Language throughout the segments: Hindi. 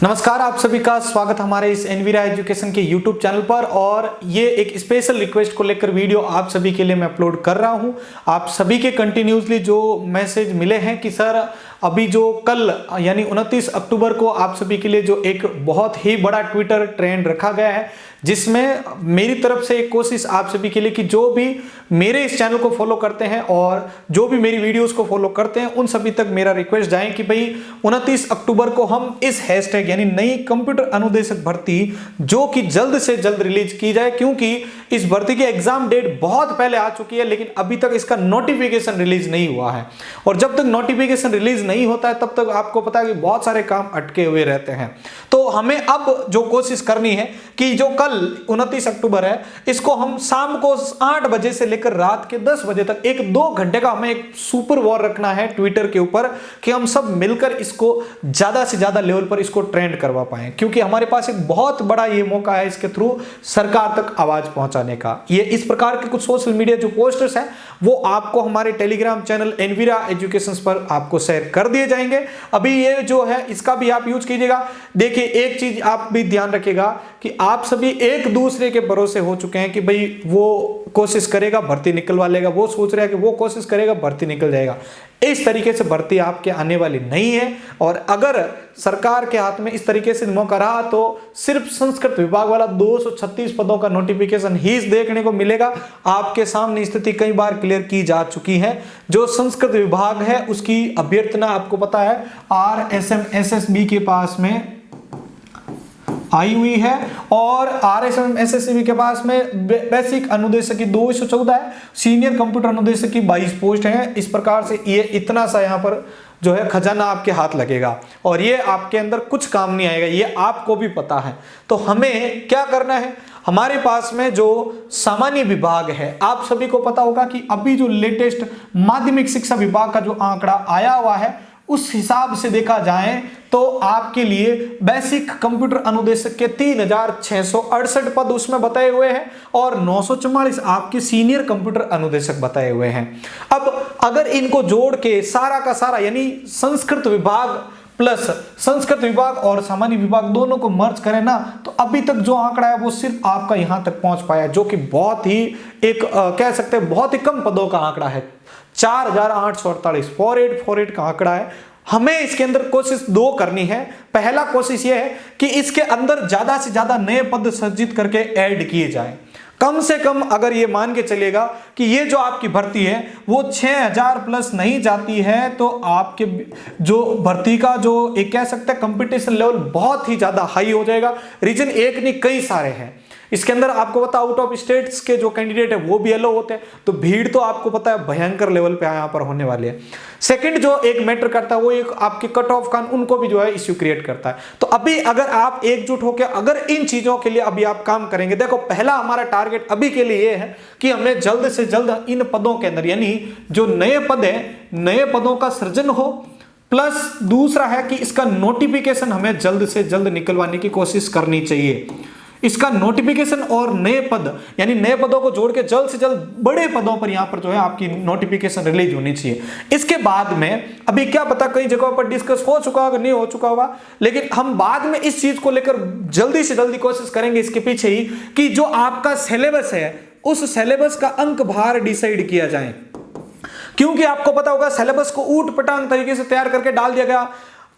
नमस्कार, आप सभी का स्वागत हमारे इस एनवीरा एजुकेशन के यूट्यूब चैनल पर। और ये एक स्पेशल रिक्वेस्ट को लेकर वीडियो आप सभी के लिए मैं अपलोड कर रहा हूं। आप सभी के कंटिन्यूसली जो मैसेज मिले हैं कि सर अभी जो कल यानी 29 अक्टूबर को आप सभी के लिए जो एक बहुत ही बड़ा ट्विटर ट्रेंड रखा गया है, जिसमें मेरी तरफ से एक कोशिश आप सभी के लिए कि जो भी मेरे इस चैनल को फॉलो करते हैं और जो भी मेरी वीडियोस को फॉलो करते हैं उन सभी तक मेरा रिक्वेस्ट जाए कि भाई 29 अक्टूबर को हम इस हैशटैग यानी नई कंप्यूटर अनुदेशक भर्ती जो कि जल्द से जल्द रिलीज की जाए, क्योंकि इस भर्ती की एग्जाम डेट बहुत पहले आ चुकी है लेकिन अभी तक इसका नोटिफिकेशन रिलीज नहीं हुआ है। और जब तक नोटिफिकेशन रिलीज नहीं होता है तब तक आपको पता है कि बहुत सारे काम अटके हुए रहते हैं। तो हमें अब जो कोशिश करनी है कि जो कल 29 अक्टूबर है इसको हम शाम को 8 बजे से लेकर रात के 10 बजे तक 1-2 घंटे का हमें एक सुपर वॉर रखना है ट्विटर के ऊपर कि हम सब मिलकर इसको ज्यादा से ज्यादा लेवल पर इसको ट्रेंड करवा पाए, क्योंकि हमारे पास एक बहुत बड़ा ये मौका है इसके थ्रू सरकार तक आवाज पहुंचाने का। ये इस प्रकार के कुछ सोशल मीडिया जो पोस्टर्स हैं वो आपको हमारे टेलीग्राम चैनल एनवीरा एजुकेशन पर आपको शेयर कर दिए जाएंगे। अभी ये जो है इसका भी आप यूज कीजिएगा। देखिए, एक चीज आप भी ध्यान रखिएगा कि आप सभी एक दूसरे के भरोसे हो चुके हैं कि भाई वो कोशिश करेगा भर्ती निकलवा लेगा, वो सोच रहा है कि वो कोशिश करेगा भर्ती निकल जाएगा। इस तरीके से भर्ती आपके आने वाली नहीं है। और अगर सरकार के हाथ में इस तरीके से मौका रहा तो सिर्फ संस्कृत विभाग वाला 236 पदों का नोटिफिकेशन ही देखने को मिलेगा। आपके सामने स्थिति कई बार क्लियर की जा चुकी है। जो संस्कृत विभाग है उसकी अभ्यर्थना आपको पता है RSM SSB के पास में आई हुई है और RSM SSB के पास में बेसिक अनुदेशक की 214 है, सीनियर कंप्यूटर अनुदेशक की 22 पोस्ट है। इस प्रकार से ये इतना सा यहाँ पर जो है खजाना आपके हाथ लगेगा और ये आपके अंदर कुछ काम नहीं आएगा, ये आपको भी पता है। तो हमें क्या करना है, हमारे पास में जो सामान्य विभाग है, आप सभी को पता होगा कि अभी जो लेटेस्ट माध्यमिक शिक्षा विभाग का जो आंकड़ा आया हुआ है उस हिसाब से देखा जाए तो आपके लिए बेसिक कंप्यूटर अनुदेशक के 3668 पद उसमें बताए हुए हैं और 944 आपके सीनियर कंप्यूटर अनुदेशक बताए हुए हैं। अब अगर इनको जोड़ के सारा का सारा यानी संस्कृत विभाग प्लस संस्कृत विभाग और सामान्य विभाग दोनों को मर्ज करें ना, तो अभी तक जो आंकड़ा है वो सिर्फ आपका यहां तक पहुंच पाया, जो कि बहुत ही एक कह सकते हैं बहुत ही कम पदों का आंकड़ा है। 4848 4848 का आंकड़ा है। हमें इसके अंदर कोशिश दो करनी है। पहला कोशिश यह है कि इसके अंदर ज्यादा से ज्यादा नए पद सृजित करके ऐड किए जाएं। कम से कम अगर ये मान के चलेगा कि ये जो आपकी भर्ती है वो 6000 प्लस नहीं जाती है तो आपके जो भर्ती का जो एक कह सकते हैं कंपटीशन लेवल बहुत ही ज्यादा हाई हो जाएगा। रीजन एक नहीं कई सारे हैं इसके अंदर। आपको पता आउट ऑफ स्टेट्स के जो कैंडिडेट है वो भी अलो होते हैं, तो भीड़ तो आपको पता है भयंकर लेवल पे यहाँ पर होने वाली है। सेकंड जो एक मैटर करता है वो एक आपके कट ऑफ का उनको भी जो है इश्यू क्रिएट करता है। तो अभी अगर आप एकजुट होकर अगर इन चीजों के लिए अभी आप काम करेंगे, देखो पहला हमारा टारगेट अभी के लिए ये है कि हमें जल्द से जल्द इन पदों के अंदर यानी जो नए पद है नए पदों का सृजन हो, प्लस दूसरा है कि इसका नोटिफिकेशन हमें जल्द से जल्द निकलवाने की कोशिश करनी चाहिए। इसका नोटिफिकेशन और नए पद यानी नए पदों को जोड़ के जल्द से जल्द बड़े पदों पर यहां पर जो है आपकी नोटिफिकेशन रिलीज होनी चाहिए। इसके बाद में अभी क्या पता कई जगहों पर डिस्कस हो चुका होगा नहीं हो चुका होगा, लेकिन हम बाद में इस चीज को लेकर जल्दी से जल्दी कोशिश करेंगे इसके पीछे ही कि जो आपका सिलेबस है उस सिलेबस का अंक भार डिसाइड किया जाए। क्योंकि आपको पता होगा सिलेबस को ऊट पटांग तरीके से तैयार करके डाल दिया गया।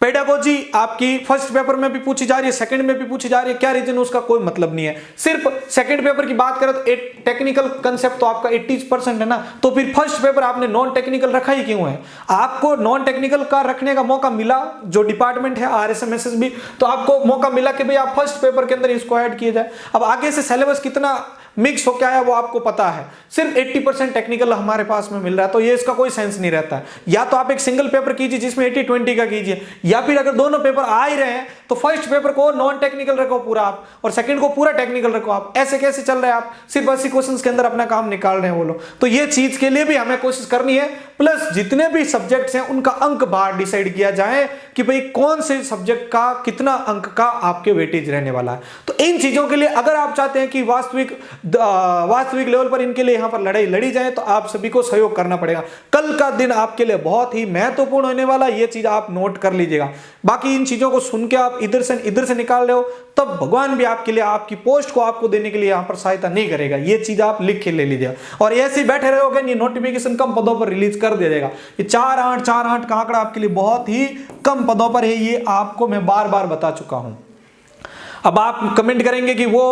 पेडागोजी आपकी फर्स्ट पेपर में भी पूछी जा रही है, सेकंड में भी पूछी जा रही है, क्या रीजन उसका कोई मतलब नहीं है। सिर्फ सेकंड पेपर की बात करें तो टेक्निकल कंसेप्ट तो आपका 80% है ना, तो फिर फर्स्ट पेपर आपने नॉन टेक्निकल रखा ही क्यों है। आपको नॉन टेक्निकल का रखने का मौका मिला, जो डिपार्टमेंट है RSM SSB, तो आपको मौका मिला कि भाई आप फर्स्ट पेपर के अंदर इसको ऐड किया जाए। अब आगे से सिलेबस कितना मिक्स हो क्या है वो आपको पता है, सिर्फ 80% टेक्निकल हमारे पास में मिल रहा है, तो ये इसका कोई सेंस नहीं रहता है। या तो आप एक सिंगल पेपर कीजिए जिसमें 80-20 का कीजिए, या फिर अगर दोनों पेपर आ ही रहे हैं तो फर्स्ट पेपर को नॉन टेक्निकल रखो पूरा आप और सेकंड को पूरा टेक्निकल रखो आप। ऐसे कैसे चल रहा है, आप सिर्फ 80 क्वेश्चंस के अंदर अपना काम निकाल रहे हैं वो लोग। तो ये चीज के लिए भी हमें कोशिश करनी है। प्लस जितने भी सब्जेक्ट्स हैं उनका अंक बार डिसाइड किया जाए कि भाई कौन से सब्जेक्ट का कितना अंक का आपके वेटेज रहने वाला है। तो इन चीजों के लिए अगर आप चाहते हैं कि वास्तविक वास्तविक लेवल पर इनके लिए यहाँ पर लड़ाई लड़ी जाए तो आप सभी को सहयोग करना पड़ेगा। कल का दिन आपके लिए बहुत ही महत्वपूर्ण होने वाला, ये चीज आप नोट कर लीजिएगा। बाकी इन चीजों को सुन के आप इधर से निकाल रहे हो, तब भगवान भी आपके लिए आपकी पोस्ट को आपको देने के लिए यहाँ पर सहायता नहीं करेगा। ये चीज आप लिख के ले लीजिएगा। और ऐसे बैठे रहोगे, ये नोटिफिकेशन कम पदों पर रिलीज कर दिया जाएगा। ये 4-8 का आंकड़ा आपके लिए बहुत ही कम पदों पर है, ये आपको मैं बार बार बता चुका हूं। अब आप कमेंट करेंगे कि वो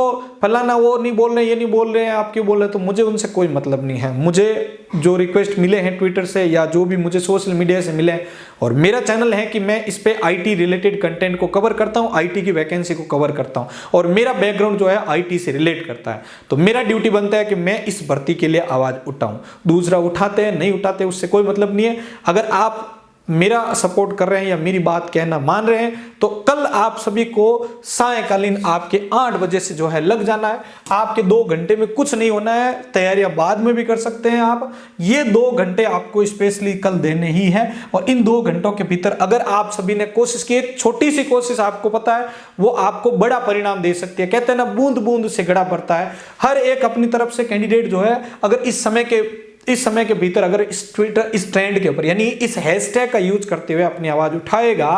फलाना वो नहीं बोल रहे, ये नहीं बोल रहे हैं, आप क्यों बोल रहे हैं, तो मुझे उनसे कोई मतलब नहीं है। मुझे जो रिक्वेस्ट मिले हैं ट्विटर से या जो भी मुझे सोशल मीडिया से मिले हैं, और मेरा चैनल है कि मैं इस पे आईटी रिलेटेड कंटेंट को कवर करता हूं, आईटी की वैकेंसी को कवर करता हूं, और मेरा बैकग्राउंड जो है आईटी से रिलेट करता है। तो मेरा ड्यूटी बनता है कि मैं इस भर्ती के लिए आवाज उठाऊं। दूसरा उठाते हैं नहीं उठाते उससे कोई मतलब नहीं है। अगर आप मेरा सपोर्ट कर रहे हैं या मेरी बात कहना मान रहे हैं, तो कल आप सभी को सायंकालीन आपके 8 बजे से जो है लग जाना है। आपके 2 घंटे में कुछ नहीं होना है, तैयारियां बाद में भी कर सकते हैं आप। ये 2 घंटे आपको स्पेशली कल देने ही है, और इन 2 घंटों के भीतर अगर आप सभी ने कोशिश की, एक छोटी सी कोशिश आपको पता है वो आपको बड़ा परिणाम दे सकती है। कहते हैं ना, बूंद बूंद से घड़ा भरता है। हर एक अपनी तरफ से कैंडिडेट जो है, अगर इस समय के भीतर अगर इस ट्विटर इस ट्रेंड के ऊपर यानी इस हैशटैग का यूज करते हुए अपनी आवाज उठाएगा,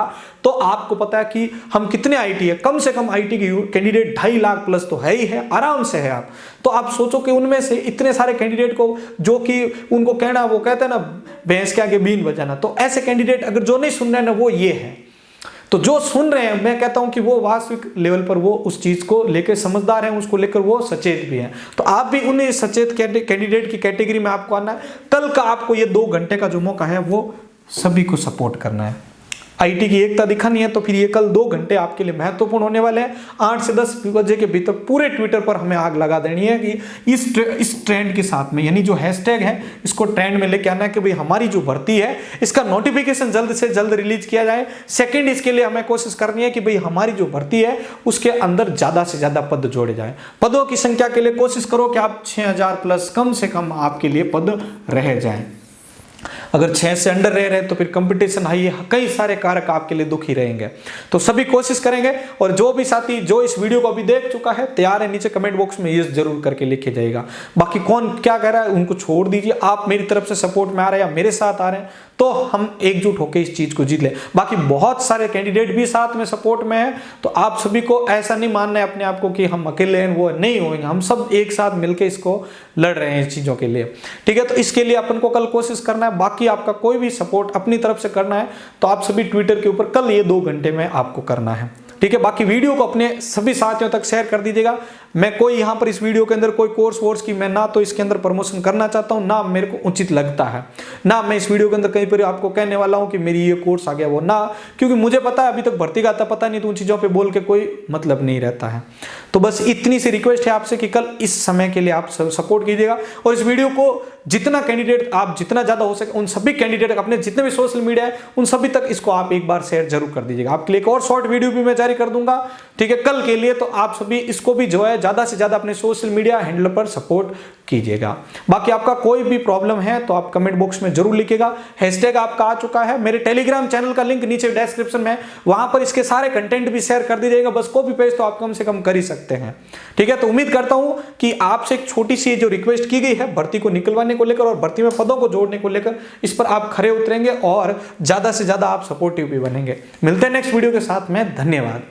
तो आपको पता है कि हम कितने आईटी है। कम से कम आईटी के कैंडिडेट 2.5 लाख प्लस तो है ही है, आराम से है। आप तो आप सोचो कि उनमें से इतने सारे कैंडिडेट को, जो कि उनको कहना, वो कहते हैं ना भैंस के आगे बीन बजाना, तो ऐसे कैंडिडेट अगर जो नहीं सुन रहे हैं ना, वो ये है। तो जो सुन रहे हैं, मैं कहता हूं कि वो वास्तविक लेवल पर वो उस चीज को लेकर समझदार हैं, उसको लेकर वो सचेत भी हैं। तो आप भी उन्हें सचेत कैंडिडेट की कैटेगरी में आपको आना है। कल का आपको ये 2 घंटे का जो मौका है वो सभी को सपोर्ट करना है। आईटी की एकता दिखानी है, तो फिर ये कल 2 घंटे आपके लिए महत्वपूर्ण होने वाले हैं। 8 से 10 बजे के भीतर पूरे ट्विटर पर हमें आग लगा देनी है कि इस ट्रेंड के साथ में, यानी जो हैशटैग है, इसको ट्रेंड में लेके आना है कि भाई हमारी जो भर्ती है इसका नोटिफिकेशन जल्द से जल्द रिलीज किया जाए। सेकेंड, इसके लिए हमें कोशिश करनी है कि भाई हमारी जो भर्ती है उसके अंदर ज्यादा से ज्यादा पद जोड़े जाए। पदों की संख्या के लिए कोशिश करो कि आप 6000 प्लस कम से कम आपके लिए पद रह जाए। अगर 6 से अंडर रह रहे हैं तो फिर कंपटीशन हाई है, कई सारे कारक आपके लिए दुखी रहेंगे। तो सभी कोशिश करेंगे, और जो भी साथी जो इस वीडियो को अभी देख चुका है तैयार है, नीचे कमेंट बॉक्स में यस जरूर करके लिखे जाएगा। बाकी कौन क्या कह रहा है उनको छोड़ दीजिए। आप मेरी तरफ से सपोर्ट में आ रहे हैं या मेरे साथ आ रहे हैं, तो हम एकजुट होकर इस चीज को जीत ले। बाकी बहुत सारे कैंडिडेट भी साथ में सपोर्ट में है, तो आप सभी को ऐसा नहीं मानना है अपने आप को कि हम अकेले हैं, वो नहीं होंगे। हम सब एक साथ मिलकर इसको लड़ रहे हैं इस चीजों के लिए, ठीक है। तो इसके लिए अपन को कल कोशिश करना है। बाकी आपका कोई भी सपोर्ट अपनी तरफ से करना है तो आप सभी ट्विटर के ऊपर कल ये 2 घंटे में आपको करना है, ठीक है। बाकी वीडियो को अपने सभी साथियों तक शेयर कर दीजिएगा। मैं कोई यहाँ पर इस वीडियो के अंदर कोई कोर्स वोर्स की मैं ना तो इसके अंदर प्रमोशन करना चाहता हूँ, ना मेरे को उचित लगता है, ना मैं इस वीडियो के अंदर कहीं पर आपको कहने वाला हूँ कि मेरी ये कोर्स आ गया वो ना, क्योंकि मुझे पता है अभी तक भर्ती का आता पता नहीं, तो उन चीज़ों पे बोल के कोई मतलब नहीं रहता है। तो बस इतनी सी रिक्वेस्ट है आपसे कि कल इस समय के लिए आप सपोर्ट कीजिएगा, और इस वीडियो को जितना कैंडिडेट आप जितना ज्यादा हो सके उन सभी कैंडिडेट अपने जितने भी सोशल मीडिया है उन सभी तक इसको आप एक बार शेयर जरूर कर दीजिएगा। आपके लिए एक और शॉर्ट वीडियो भी मैं जारी कर दूंगा, ठीक है, कल के लिए। तो आप सभी इसको भी जो है ज्यादा से ज्यादा अपने सोशल मीडिया हैंडल पर सपोर्ट कीजिएगा। बाकी आपका कोई भी प्रॉब्लम है तो आप कमेंट बॉक्स में जरूर लिखिएगा। हैशटैग आपका आ चुका है, मेरे टेलीग्राम चैनल का लिंक नीचे डिस्क्रिप्शन में, वहां पर इसके सारे कंटेंट भी शेयर कर दीजिएगा। बस कॉपी पेस्ट तो आप कम से कम कर ही सकते हैं, ठीक है। तो उम्मीद करता हूं कि आपसे एक छोटी सी जो रिक्वेस्ट की गई है भर्ती को निकलवाने को लेकर और भर्ती में पदों को जोड़ने को लेकर, इस पर आप खरे उतरेंगे और ज्यादा से ज्यादा आप सपोर्टिव भी बनेंगे। मिलते हैं नेक्स्ट वीडियो के साथ में। धन्यवाद।